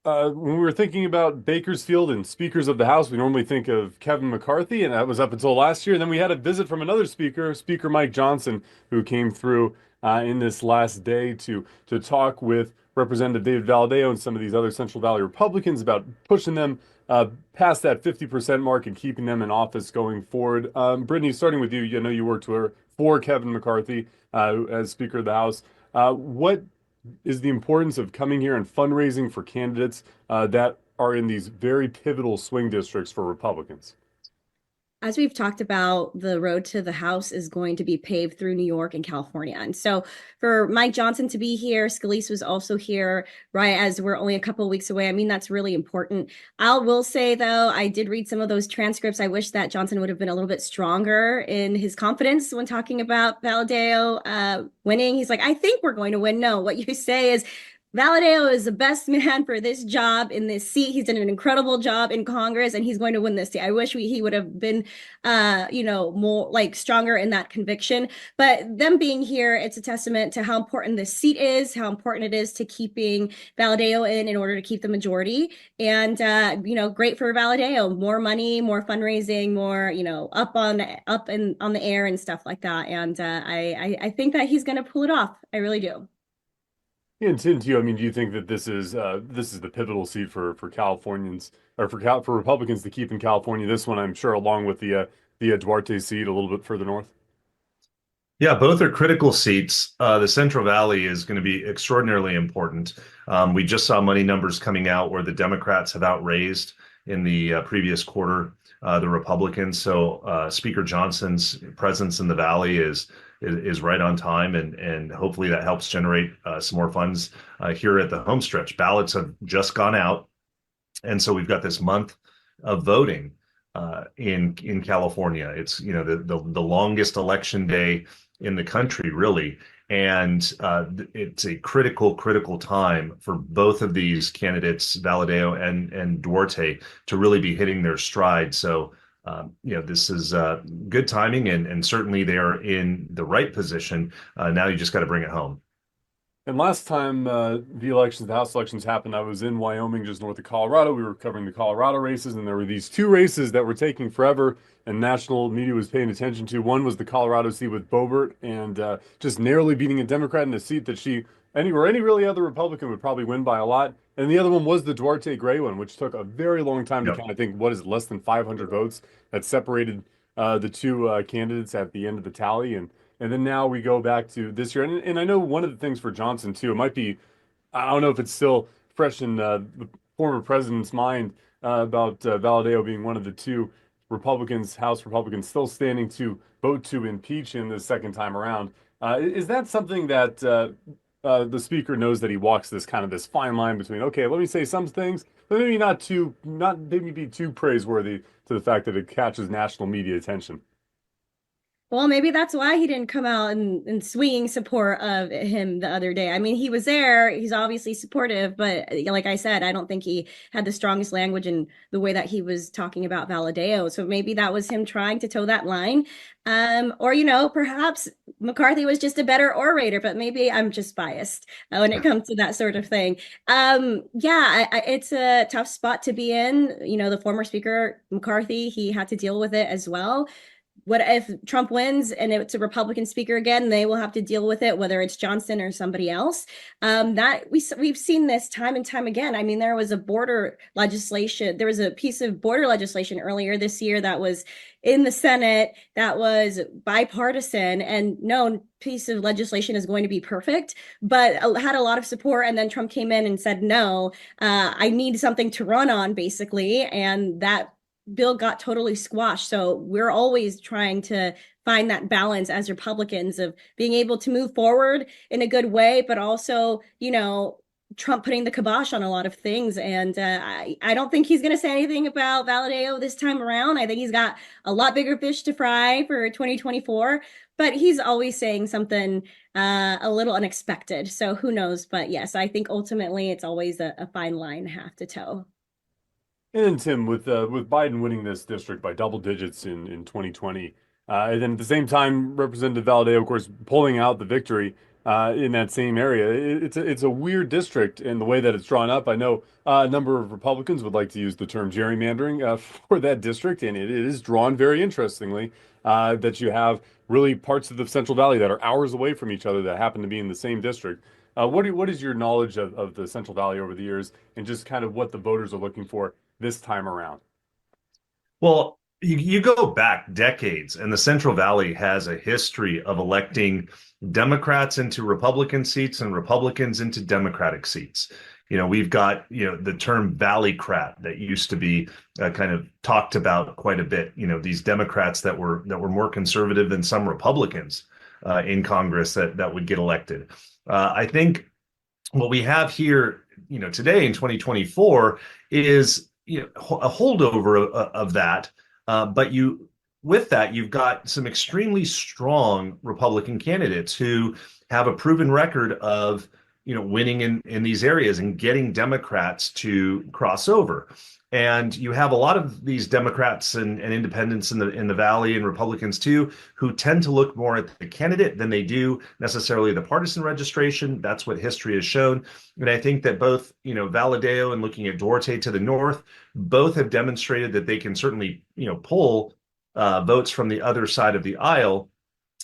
When we were thinking about Bakersfield and speakers of the House, we normally think of Kevin McCarthy, and that was up until last year. And then we had a visit from another speaker, Speaker Mike Johnson, who came through in this last day to talk with Representative David Valadao and some of these other Central Valley Republicans about pushing them past that 50% mark and keeping them in office going forward. Brittany, starting with you, know you worked for Kevin McCarthy as Speaker of the House. What is the importance of coming here and fundraising for candidates that are in these very pivotal swing districts for Republicans? As we've talked about, the road to the House is going to be paved through New York and California. And so for Mike Johnson to be here, Scalise was also here, right, as we're only a couple of weeks away. I mean, that's really important. I will say, though, I did read some of those transcripts. I wish that Johnson would have been a little bit stronger in his confidence when talking about Valadao winning. He's like, I think we're going to win. No, what you say is, Valadao is the best man for this job in this seat. He's done an incredible job in Congress, and he's going to win this seat. I wish he would have been, more like stronger in that conviction. But them being here, it's a testament to how important this seat is, how important it is to keeping Valadao in order to keep the majority. And great for Valadao. More money, more fundraising, more up and on the air and stuff like that. And I think that he's going to pull it off. I really do. Yeah, and Tim, to you, I mean, do you think that this is the pivotal seat for Californians or for Republicans to keep in California? This one, I'm sure, along with the Duarte seat a little bit further north. Yeah, both are critical seats. The Central Valley is going to be extraordinarily important. We just saw money numbers coming out where the Democrats have outraised in the previous quarter the Republicans. So Speaker Johnson's presence in the Valley is right on time, and hopefully that helps generate some more funds here at the home stretch. Ballots have just gone out, and so we've got this month of voting in California. It's the longest election day in the country, really. And it's a critical time for both of these candidates, Valadao and Duarte, to really be hitting their stride. So, this is good timing, and certainly they are in the right position. Now you just got to bring it home. And last time the House elections happened, I was in Wyoming, just north of Colorado. We were covering the Colorado races, and there were these two races that were taking forever, and national media was paying attention to. One was the Colorado seat with Boebert, and just narrowly beating a Democrat in a seat that any really other Republican would probably win by a lot. And the other one was the Duarte Gray one, which took a very long time to Yep. count. I think, what is it, less than 500 votes that separated the two candidates at the end of the tally. And then now we go back to this year. And I know one of the things for Johnson, too, it might be, I don't know if it's still fresh in the former president's mind about Valadao being one of the two Republicans, House Republicans, still standing to vote to impeach him the second time around. Is that something that the speaker knows, that he walks this fine line between, okay, let me say some things, but maybe not maybe be too praiseworthy to the fact that it catches national media attention? Well, maybe that's why he didn't come out and swinging support of him the other day. I mean, he was there. He's obviously supportive, but like I said, I don't think he had the strongest language in the way that he was talking about Valadao. So maybe that was him trying to toe that line. Or, perhaps McCarthy was just a better orator, but maybe I'm just biased when it comes to that sort of thing. Yeah, it's a tough spot to be in. The former speaker, McCarthy, he had to deal with it as well. What if Trump wins and it's a Republican speaker again? They will have to deal with it, whether it's Johnson or somebody else. That we've seen this time and time again. I mean, there was a border legislation. There was a piece of border legislation earlier this year that was in the Senate that was bipartisan, and no piece of legislation is going to be perfect, but had a lot of support. And then Trump came in and said, "No, I need something to run on," basically, and that bill got totally squashed. So we're always trying to find that balance as Republicans of being able to move forward in a good way, but also, Trump putting the kibosh on a lot of things. And I don't think he's going to say anything about Valadao this time around. I think he's got a lot bigger fish to fry for 2024, but he's always saying something a little unexpected. So who knows? But yes, I think ultimately it's always a fine line have to toe. And then Tim, with Biden winning this district by double digits in 2020, and then at the same time, Representative Valadao, of course, pulling out the victory. in that same area. It's a weird district in the way that it's drawn up. I know a number of Republicans would like to use the term gerrymandering for that district, and it is drawn very interestingly that you have really parts of the Central Valley that are hours away from each other that happen to be in the same district. What is your knowledge of the Central Valley over the years and just kind of what the voters are looking for this time around? Well, you go back decades, and the Central Valley has a history of electing Democrats into Republican seats and Republicans into Democratic seats. We've got, the term Valleycrat that used to be kind of talked about quite a bit. These Democrats that were more conservative than some Republicans in Congress that would get elected. I think what we have here, today in 2024 is a holdover of that. But with that, you've got some extremely strong Republican candidates who have a proven record of, winning in these areas and getting Democrats to cross over. And you have a lot of these Democrats and independents in the Valley and Republicans too, who tend to look more at the candidate than they do necessarily the partisan registration. That's what history has shown. And I think that both, Valadeo and looking at Duarte to the north, both have demonstrated that they can certainly, pull votes from the other side of the aisle.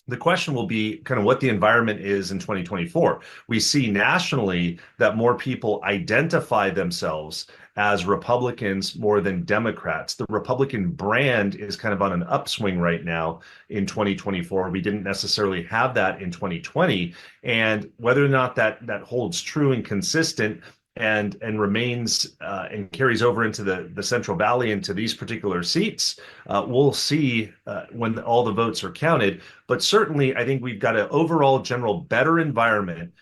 The question will be kind of what the environment is in 2024. We see nationally that more people identify themselves as Republicans more than Democrats. The Republican brand is kind of on an upswing right now in 2024. We didn't necessarily have that in 2020. And whether or not that holds true and consistent and remains and carries over into the Central Valley into these particular seats, we'll see when all the votes are counted. But certainly, I think we've got an overall general better environment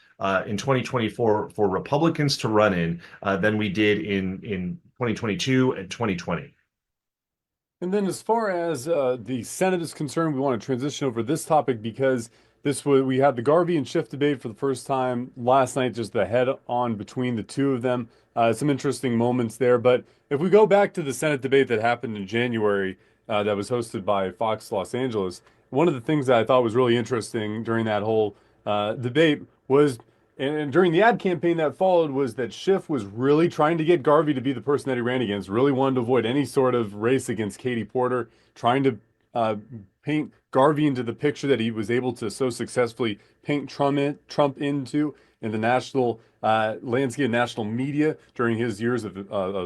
in 2024 for Republicans to run in than we did in 2022 and 2020. And then, as far as the Senate is concerned, we want to transition over this topic because we had the Garvey and Schiff debate for the first time last night, just the head on between the two of them. Some interesting moments there. But if we go back to the Senate debate that happened in January, that was hosted by Fox Los Angeles, one of the things that I thought was really interesting during that whole debate was, and during the ad campaign that followed, was that Schiff was really trying to get Garvey to be the person that he ran against, really wanted to avoid any sort of race against Katie Porter, trying to paint Garvey into the picture that he was able to so successfully paint Trump into in the national landscape, national media during his years of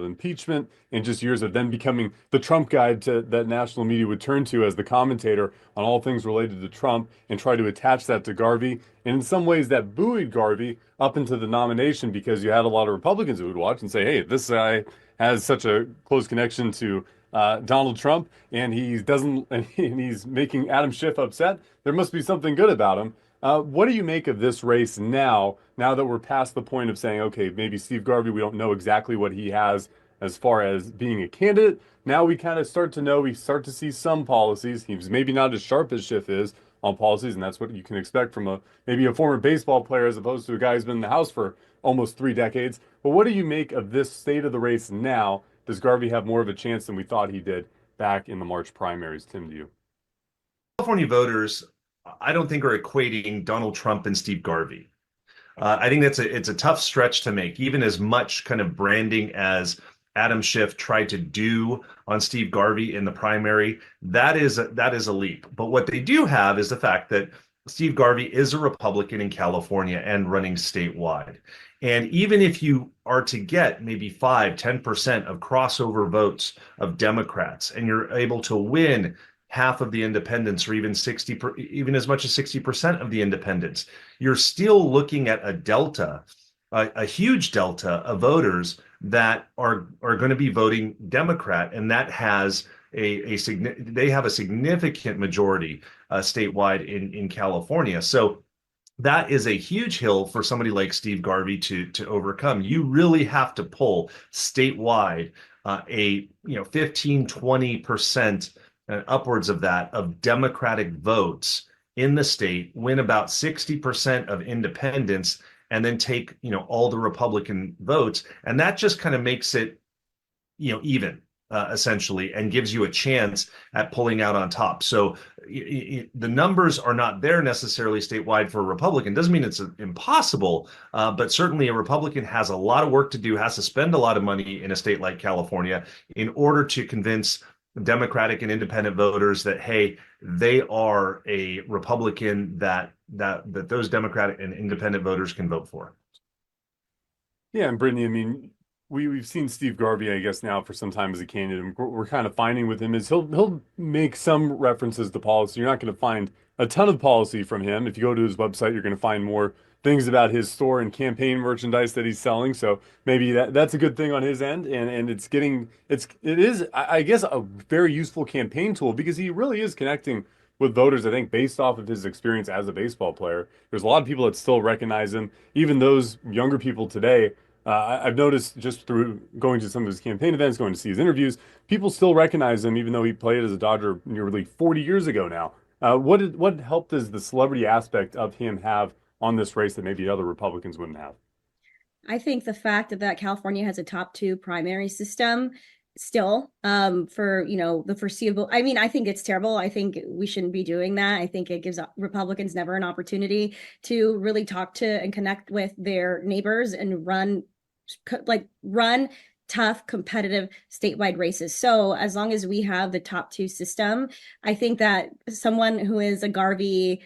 impeachment and just years of then becoming the Trump guy that national media would turn to as the commentator on all things related to Trump and try to attach that to Garvey. And in some ways that buoyed Garvey up into the nomination because you had a lot of Republicans who would watch and say, hey, this guy has such a close connection to Donald Trump, and he's making Adam Schiff upset. There must be something good about him. What do you make of this race now that we're past the point of saying, okay, maybe Steve Garvey, we don't know exactly what he has as far as being a candidate. Now we kind of start to know, we start to see some policies. He's maybe not as sharp as Schiff is on policies, and that's what you can expect from maybe a former baseball player as opposed to a guy who's been in the House for almost 3 decades. But what do you make of this state of the race now? Does Garvey have more of a chance than we thought he did back in the March primaries? Tim, to you. California voters, I don't think are equating Donald Trump and Steve Garvey. I think it's a tough stretch to make, even as much kind of branding as Adam Schiff tried to do on Steve Garvey in the primary. That is a leap. But what they do have is the fact that Steve Garvey is a Republican in California and running statewide. And even if you are to get maybe 5-10% of crossover votes of Democrats, and you're able to win half of the independents, or even even as much as 60% of the independents, you're still looking at a delta, a huge delta of voters that are going to be voting Democrat, and that has they have a significant majority statewide in California. So that is a huge hill for somebody like Steve Garvey to overcome. You really have to pull statewide 15-20% upwards of that of Democratic votes in the state, win about 60% of independents, and then take all the Republican votes, and that just kind of makes it even. essentially, and gives you a chance at pulling out on top. So the numbers are not there necessarily statewide for a Republican. Doesn't mean it's impossible, but certainly a Republican has a lot of work to do, has to spend a lot of money in a state like California in order to convince Democratic and independent voters that, hey, they are a Republican that those Democratic and independent voters can vote for. Yeah, and Brittany, I mean, we've seen Steve Garvey, I guess, now for some time as a candidate. And we're kind of finding with him is he'll make some references to policy. You're not going to find a ton of policy from him. If you go to his website, you're going to find more things about his store and campaign merchandise that he's selling. So maybe that's a good thing on his end. And it is, I guess, a very useful campaign tool because he really is connecting with voters, I think, based off of his experience as a baseball player. There's a lot of people that still recognize him, even those younger people today. I've noticed just through going to some of his campaign events, going to see his interviews, people still recognize him, even though he played as a Dodger nearly 40 years ago now. What help does the celebrity aspect of him have on this race that maybe other Republicans wouldn't have? I think the fact that California has a top two primary system still for the foreseeable. I mean, I think it's terrible. I think we shouldn't be doing that. I think it gives Republicans never an opportunity to really talk to and connect with their neighbors and run tough, competitive statewide races. So as long as we have the top two system, I think that someone who is a Garvey,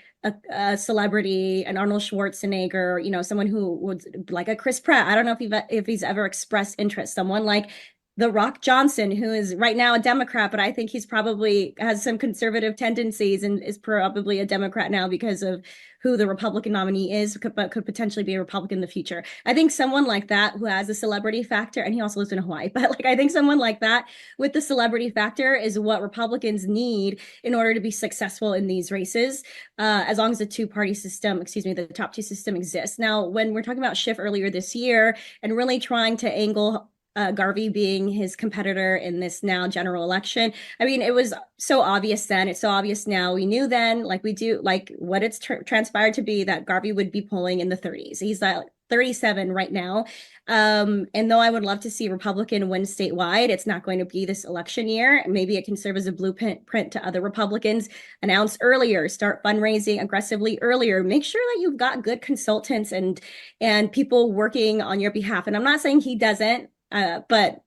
a celebrity, an Arnold Schwarzenegger, someone who would like a Chris Pratt. I don't know if he's ever expressed interest. Someone like The Rock Johnson, who is right now a Democrat, but I think he's probably has some conservative tendencies and is probably a Democrat now because of who the Republican nominee is, but could potentially be a Republican in the future. I think someone like that who has a celebrity factor, and he also lives in Hawaii, but I think someone like that with the celebrity factor is what Republicans need in order to be successful in these races, as long as the the top two system exists. Now, when we're talking about Schiff earlier this year and really trying to angle Garvey being his competitor in this now general election. I mean, it was so obvious then. It's so obvious now. We knew then, what it's transpired to be, that Garvey would be polling in the 30s. He's at 37 right now. And though I would love to see a Republican win statewide, it's not going to be this election year. Maybe it can serve as a blueprint to other Republicans. Announce earlier, start fundraising aggressively earlier. Make sure that you've got good consultants and people working on your behalf. And I'm not saying he doesn't. But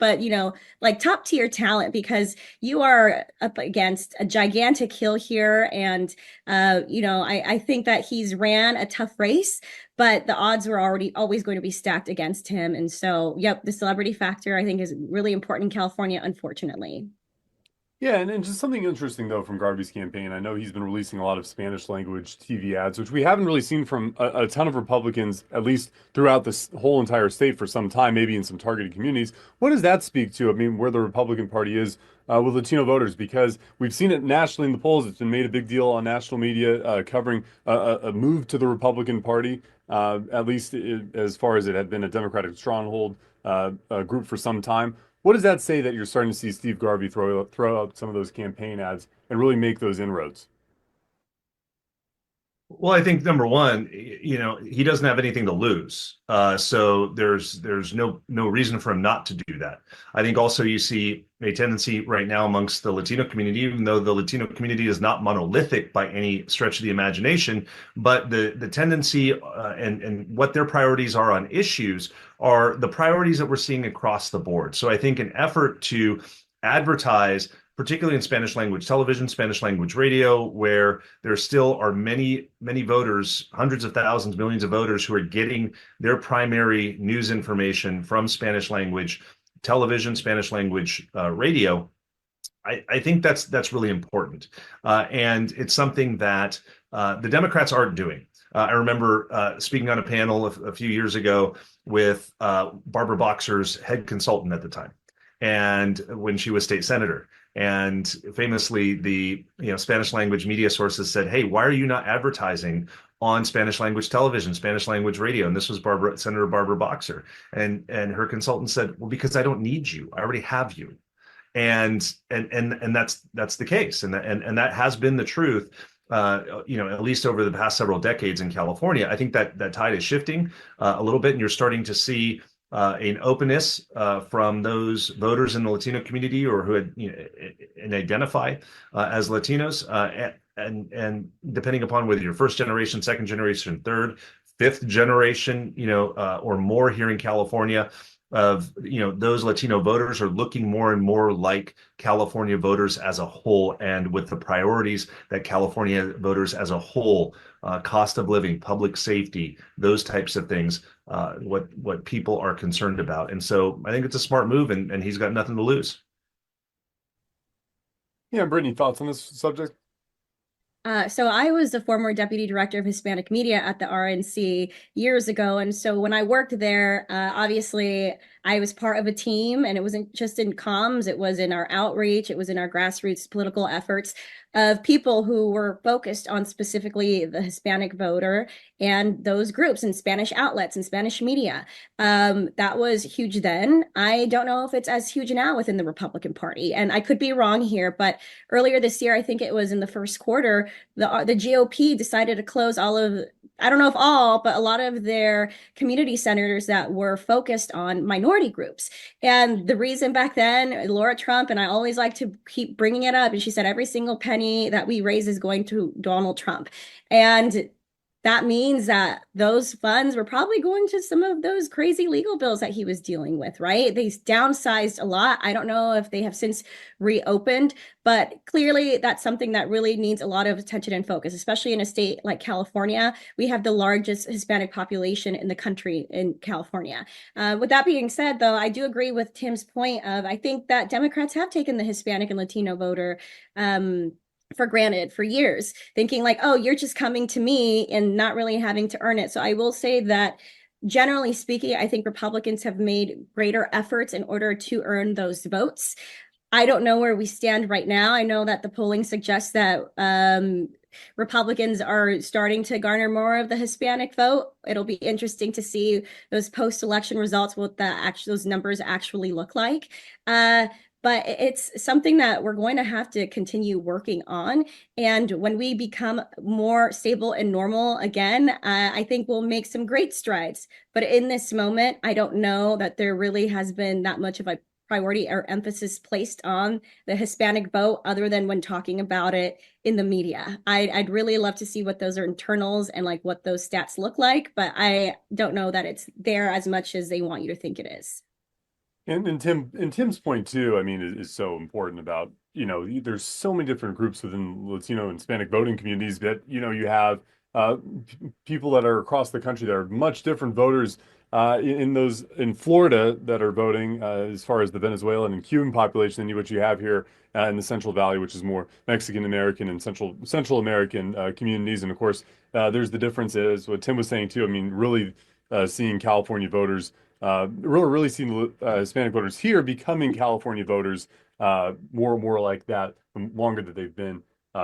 top tier talent, because you are up against a gigantic hill here. And, I think that he's ran a tough race, but the odds were always going to be stacked against him. And so, the celebrity factor, I think, is really important in California, unfortunately. Yeah, and just something interesting, though, from Garvey's campaign. I know he's been releasing a lot of Spanish language TV ads, which we haven't really seen from a ton of Republicans, at least throughout this whole entire state for some time, maybe in some targeted communities. What does that speak to? I mean, where the Republican Party is with Latino voters? Because we've seen it nationally in the polls. It's been made a big deal on national media, covering a move to the Republican Party, at least as far as it had been a Democratic stronghold group for some time. What does that say that you're starting to see Steve Garvey throw out some of those campaign ads and really make those inroads? Well, I think number one, he doesn't have anything to lose, so there's no reason for him not to do that. I think also you see a tendency right now amongst the Latino community, even though the Latino community is not monolithic by any stretch of the imagination, but the tendency and what their priorities are on issues are the priorities that we're seeing across the board. So I think an effort to advertise, particularly in Spanish language television, Spanish language radio, where there still are many, many voters, hundreds of thousands, millions of voters who are getting their primary news information from Spanish language television, Spanish language radio. I think that's really important. And it's something that the Democrats aren't doing. I remember speaking on a panel a few years ago with Barbara Boxer's head consultant at the time, and when she was state senator. And famously, the Spanish language media sources said, "Hey, why are you not advertising on Spanish language television, Spanish language radio?" And this was Senator Barbara Boxer, and her consultant said, "Well, because I don't need you. I already have you." And that's the case, and that has been the truth. At least over the past several decades in California. I think that tide is shifting a little bit, and you're starting to see an openness from those voters in the Latino community or who had and identify as Latinos, and depending upon whether you're first generation, second generation, third, fifth generation, or more here in California, of those Latino voters are looking more and more like California voters as a whole, and with the priorities that California voters as a whole, cost of living, public safety, those types of things, what people are concerned about. And so I think it's a smart move, and he's got nothing to lose. Yeah, Brittany, thoughts on this subject? So I was the former deputy director of Hispanic media at the RNC years ago. And so when I worked there, obviously I was part of a team, and it wasn't just in comms, it was in our outreach, it was in our grassroots political efforts of people who were focused on specifically the Hispanic voter and those groups and Spanish outlets and Spanish media. That was huge then. I don't know if it's as huge now within the Republican Party. And I could be wrong here, but earlier this year, I think it was in the first quarter, the GOP decided to close all of, I don't know if all, but a lot of their community centers that were focused on minority groups. And the reason back then, Laura Trump, and I always like to keep bringing it up, and she said every single penny that we raise is going to Donald Trump. And that means that those funds were probably going to some of those crazy legal bills that he was dealing with, right? They downsized a lot. I don't know if they have since reopened, but clearly that's something that really needs a lot of attention and focus, especially in a state like California. We have the largest Hispanic population in the country in California. With that being said, though, I do agree with Tim's point of, I think that Democrats have taken the Hispanic and Latino voter for granted for years, thinking like, oh, you're just coming to me and not really having to earn it. So I will say that generally speaking, I think Republicans have made greater efforts in order to earn those votes. I don't know where we stand right now. I know that the polling suggests that Republicans are starting to garner more of the Hispanic vote. It'll be interesting to see those post-election results, what those numbers actually look like. But it's something that we're going to have to continue working on. And when we become more stable and normal again, I think we'll make some great strides. But in this moment, I don't know that there really has been that much of a priority or emphasis placed on the Hispanic vote, other than when talking about it in the media. I'd really love to see what those are internals and like what those stats look like, but I don't know that it's there as much as they want you to think it is. And Tim's point too, I mean, is so important about, there's so many different groups within Latino and Hispanic voting communities that, you have people that are across the country that are much different voters in Florida that are voting as far as the Venezuelan and Cuban population than what you have here in the Central Valley, which is more Mexican American and Central American communities. And of course, there's the difference is what Tim was saying too. I mean, really seeing California voters. Really seeing Hispanic voters here becoming California voters more like that the longer that they've been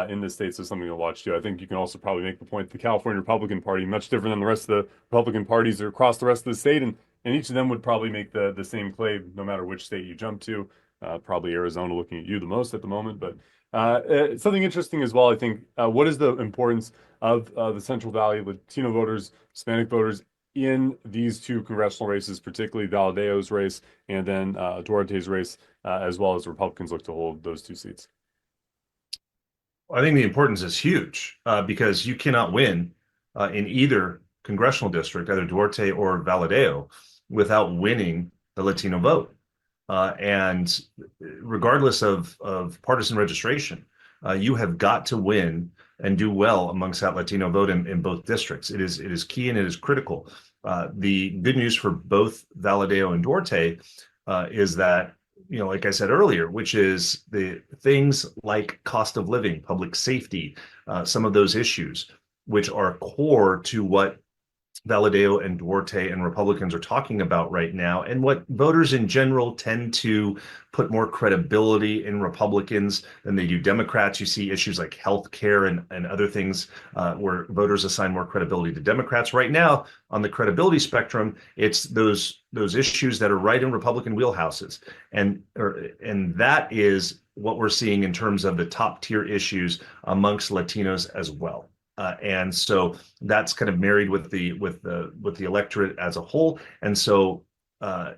in the state. So something to watch too. I think you can also probably make the point the California Republican Party much different than the rest of the Republican parties across the rest of the state, and each of them would probably make the same claim no matter which state you jump to. Probably Arizona looking at you the most at the moment, but something interesting as well. I think what is the importance of the Central Valley Latino voters, Hispanic voters in these two congressional races, particularly Valadeo's race and then Duarte's race, as well as Republicans look to hold those two seats? I think the importance is huge because you cannot win in either congressional district, either Duarte or Valadeo, without winning the Latino vote. And regardless of partisan registration, you have got to win and do well amongst that Latino vote in both districts. It is key and it is critical. The good news for both Valadeo and Duarte is that, like I said earlier, which is the things like cost of living, public safety, some of those issues, which are core to what Valadeo and Duarte and Republicans are talking about right now, and what voters in general tend to put more credibility in Republicans than they do Democrats. You see issues like health care and other things where voters assign more credibility to Democrats. Right now, on the credibility spectrum, it's those issues that are right in Republican wheelhouses. And that is what we're seeing in terms of the top tier issues amongst Latinos as well. And so that's kind of married with the electorate as a whole. And so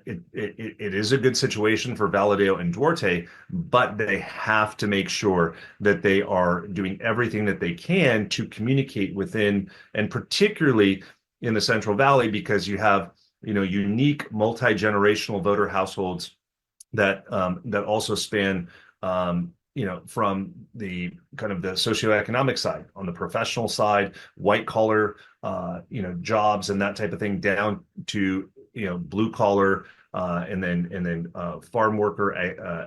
it is a good situation for Valadeo and Duarte, but they have to make sure that they are doing everything that they can to communicate within, and particularly in the Central Valley, because you have, unique multi-generational voter households that also span, from the kind of the socioeconomic side, on the professional side, white collar, jobs and that type of thing, down to, blue collar, and then farm worker,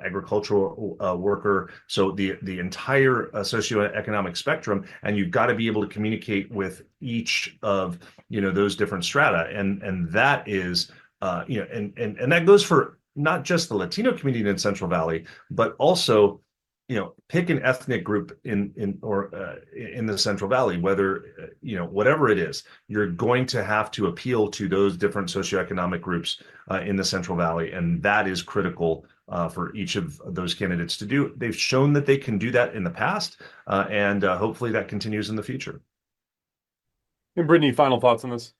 agricultural worker. So the entire socioeconomic spectrum, and you've got to be able to communicate with each of, those different strata, and that is, and that goes for not just the Latino community in Central Valley, but also, pick an ethnic group in the Central Valley, whether, whatever it is, you're going to have to appeal to those different socioeconomic groups in the Central Valley, and that is critical for each of those candidates to do. They've shown that they can do that in the past, and hopefully that continues in the future. And Brittany, final thoughts on this?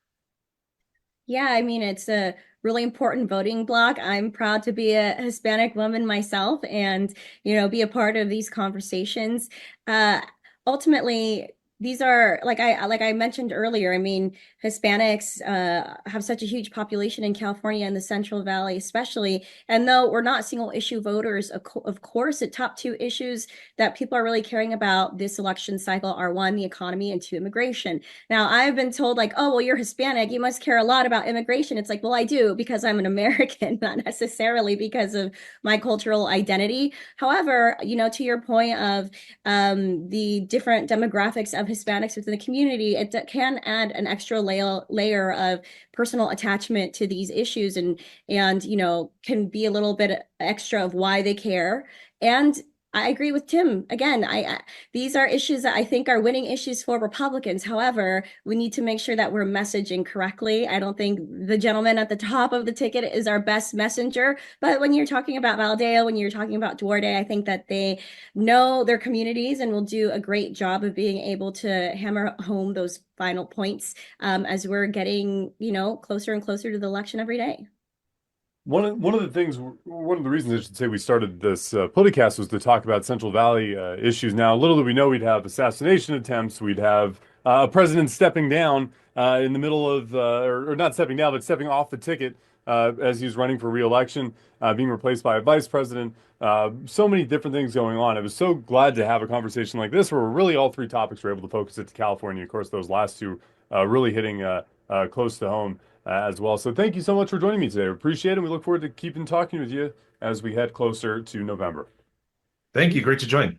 Yeah, I mean, it's a really important voting block. I'm proud to be a Hispanic woman myself and, be a part of these conversations. Ultimately, these are like I mentioned earlier. I mean, Hispanics have such a huge population in California and the Central Valley, especially. And though we're not single issue voters, of course, the top two issues that people are really caring about this election cycle are, one, the economy, and two, immigration. Now, I've been told, like, oh, well, you're Hispanic, you must care a lot about immigration. It's like, well, I do, because I'm an American, not necessarily because of my cultural identity. However, to your point of the different demographics of Hispanics within the community, it can add an extra layer of personal attachment to these issues, and can be a little bit extra of why they care. And I agree with Tim. Again, these are issues that I think are winning issues for Republicans. However, we need to make sure that we're messaging correctly. I don't think the gentleman at the top of the ticket is our best messenger. But when you're talking about Valadeo, when you're talking about Duarte, I think that they know their communities and will do a great job of being able to hammer home those final points as we're getting, closer and closer to the election every day. One of the things, one of the reasons I should say we started this PolitiCast was to talk about Central Valley issues. Now, little did we know we'd have assassination attempts, we'd have a president stepping down in the middle of, or not stepping down, but stepping off the ticket as he was running for re-election, being replaced by a vice president. So many different things going on. I was so glad to have a conversation like this where really all three topics were able to focus it to California. Of course, those last two really hitting close to home as well. So thank you so much for joining me today. We appreciate it. And we look forward to keeping talking with you as we head closer to November. Thank you. Great to join.